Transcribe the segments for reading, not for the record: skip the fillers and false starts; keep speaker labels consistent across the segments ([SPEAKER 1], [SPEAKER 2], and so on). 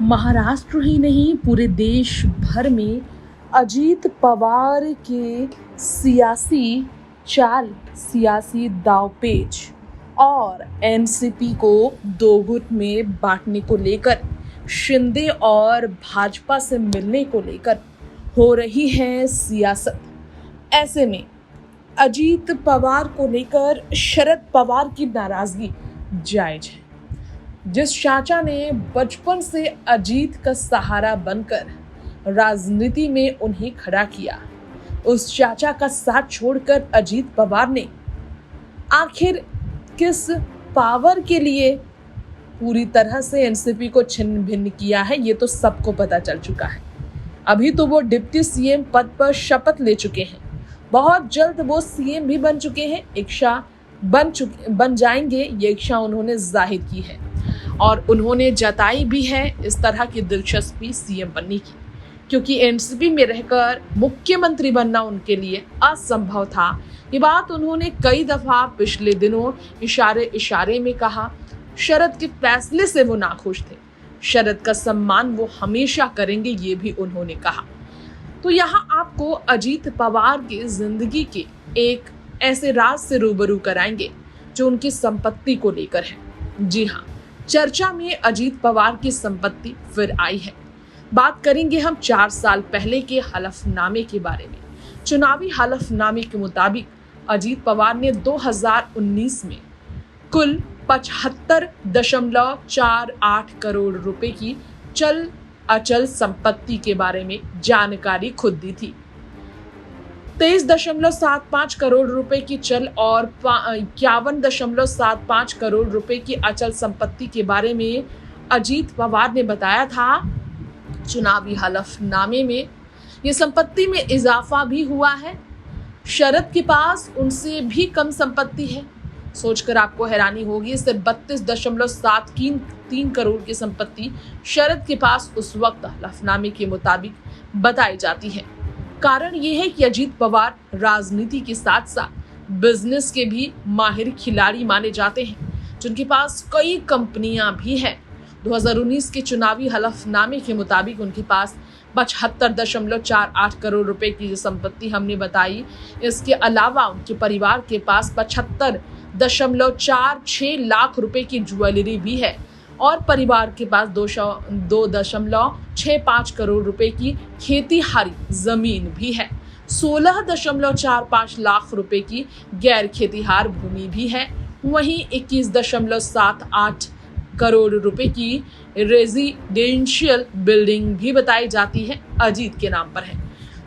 [SPEAKER 1] महाराष्ट्र ही नहीं पूरे देश भर में अजीत पवार के सियासी चाल, सियासी दांवपेच और एनसीपी को दो गुट में बांटने को लेकर, शिंदे और भाजपा से मिलने को लेकर हो रही है सियासत। ऐसे में अजीत पवार को लेकर शरद पवार की नाराजगी जायज है। जिस चाचा ने बचपन से अजीत का सहारा बनकर राजनीति में उन्हें खड़ा किया, उस चाचा का साथ छोड़कर अजीत पवार ने आखिर किस पावर के लिए पूरी तरह से एनसीपी को छिन्न भिन्न किया है, ये तो सबको पता चल चुका है। अभी तो वो डिप्टी सीएम पद पर शपथ ले चुके हैं, बहुत जल्द वो सीएम भी बन चुके हैं, इच्छा बन जाएंगे, ये इच्छा उन्होंने जाहिर की है और उन्होंने जताई भी है इस तरह की दिलचस्पी सीएम बनने की, क्योंकि एनसीपी में रहकर मुख्यमंत्री बनना उनके लिए असंभव था। ये बात उन्होंने कई दफा पिछले दिनों इशारे में कहा। शरद के फैसले से वो नाखुश थे, शरद का सम्मान वो हमेशा करेंगे, ये भी उन्होंने कहा। तो यहाँ आपको अजीत पवार की जिंदगी के एक ऐसे राज से रूबरू कराएंगे जो उनकी संपत्ति को लेकर है। जी हाँ, चर्चा में अजीत पवार की संपत्ति फिर आई है। बात करेंगे हम 4 साल पहले के हलफनामे के बारे में। चुनावी हलफनामे के मुताबिक अजीत पवार ने 2019 में कुल 75.48 करोड़ रुपए की चल अचल संपत्ति के बारे में जानकारी खुद दी थी। 23.75 करोड़ रुपए की चल और 51.75 करोड़ रुपए की अचल संपत्ति के बारे में अजीत पवार ने बताया था। चुनावी हलफनामे में ये संपत्ति में इजाफा भी हुआ है। शरद के पास उनसे भी कम संपत्ति है। सोचकर आपको हैरानी होगी, सिर्फ 32.73 करोड़ की संपत्ति शरद के पास उस वक्त हलफनामे के मुताबिक बताई जाती है। कारण ये है कि अजीत पवार राजनीति के साथ साथ बिजनेस के भी माहिर खिलाड़ी माने जाते हैं, जिनके पास कई कंपनियां भी हैं। 2019 के चुनावी हलफनामे के मुताबिक उनके पास 75.48 करोड़ रुपए की जो संपत्ति हमने बताई, इसके अलावा उनके परिवार के पास 75.46 लाख रुपए की ज्वेलरी भी है और परिवार के पास 2.65 करोड़ रुपए की खेतीहारी जमीन भी है। 16.45 लाख रुपए की गैर खेतीहार भूमि भी है। वहीं 21.78 करोड़ रुपए की रेजिडेंशियल बिल्डिंग भी बताई जाती है अजीत के नाम पर है।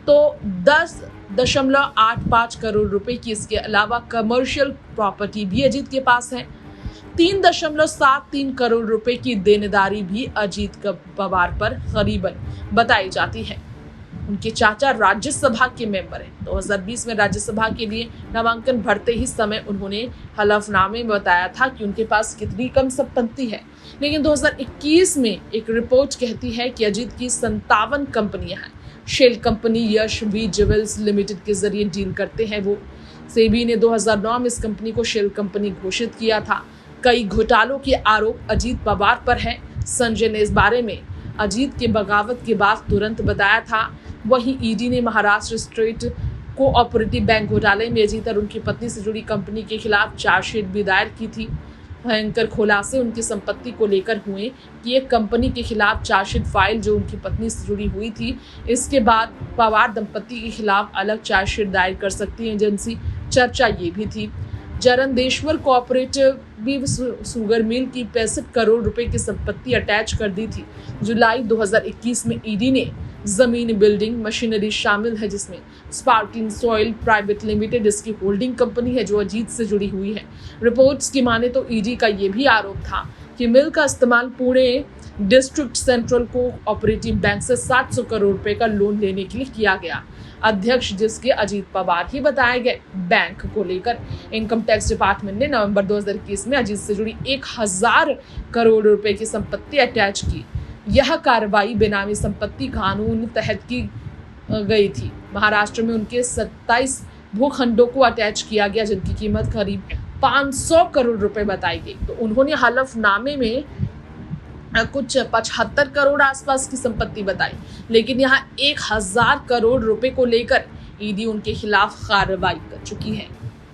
[SPEAKER 1] तो 10.85 करोड़ रुपए की इसके अलावा कमर्शियल प्रॉपर्टी भी अजीत के पास है। 3.73 करोड़ रुपए की देनदारी भी अजीत पवार पर करीबन बताई जाती है। उनके चाचा राज्यसभा के मेंबर हैं। 2020 में राज्यसभा के लिए नामांकन भरते ही समय उन्होंने हलफनामे में बताया था कि उनके पास कितनी कम संपत्ति है, लेकिन 2021 में एक रिपोर्ट कहती है कि अजीत की 57 कंपनियां हैं। Shell company Yash V jewels limited के जरिए डील करते हैं वो। सेबी ने 2009 में इस कंपनी को शेल कंपनी घोषित किया था। कई घोटालों के आरोप अजीत पवार पर है। संजय ने इस बारे में अजीत के बगावत के बाद तुरंत बताया था। वहीं ईडी ने महाराष्ट्र स्टेट कोऑपरेटिव बैंक घोटाले में अजीत और उनकी पत्नी से जुड़ी कंपनी के खिलाफ चार्जशीट भी दायर की थी। भयंकर खुलासे उनकी संपत्ति को लेकर हुए कि एक कंपनी के खिलाफ चार्जशीट फाइल जो उनकी पत्नी से जुड़ी हुई थी, इसके बाद पवार दंपति के खिलाफ अलग चार्जशीट दायर कर सकती है एजेंसी। चर्चा ये भी थी जरंदेश्वर कोऑपरेटिव सुगर मिल की 65 करोड़ रुपए की संपत्ति अटैच कर दी थी। जुलाई 2021 में ईडी ने जमीन, बिल्डिंग, मशीनरी शामिल है, जिसमें स्पार्किंग सॉइल प्राइवेट लिमिटेड इसकी होल्डिंग कंपनी है जो अजीत से जुड़ी हुई है। रिपोर्ट्स की माने तो ईडी का ये भी आरोप था कि मिल का इस्तेमाल Pune district central cooperative bank से 700 करोड़ रुपए का लोन लेने के लिए किया गया। अध्यक्ष जिसके अजीत पवार ही बताए गए। बैंक को लेकर इनकम टैक्स डिपार्टमेंट ने नवंबर 2021 में अजीत से जुड़ी 1000 करोड़ रुपए की संपत्ति अटैच की। यह कार्रवाई बेनामी संपत्ति कानून तहत की गई थी। महाराष्ट्र में उनके 27 भूखंडों को अटैच किया गया, जिनकी कीमत करीब 500 करोड़ रुपए बताई गई। तो उन्होंने हलफनामे में कुछ 75 करोड़ आसपास की संपत्ति बताई, लेकिन यहाँ 1000 करोड़ रुपए को लेकर ईडी उनके खिलाफ कार्रवाई कर चुकी है।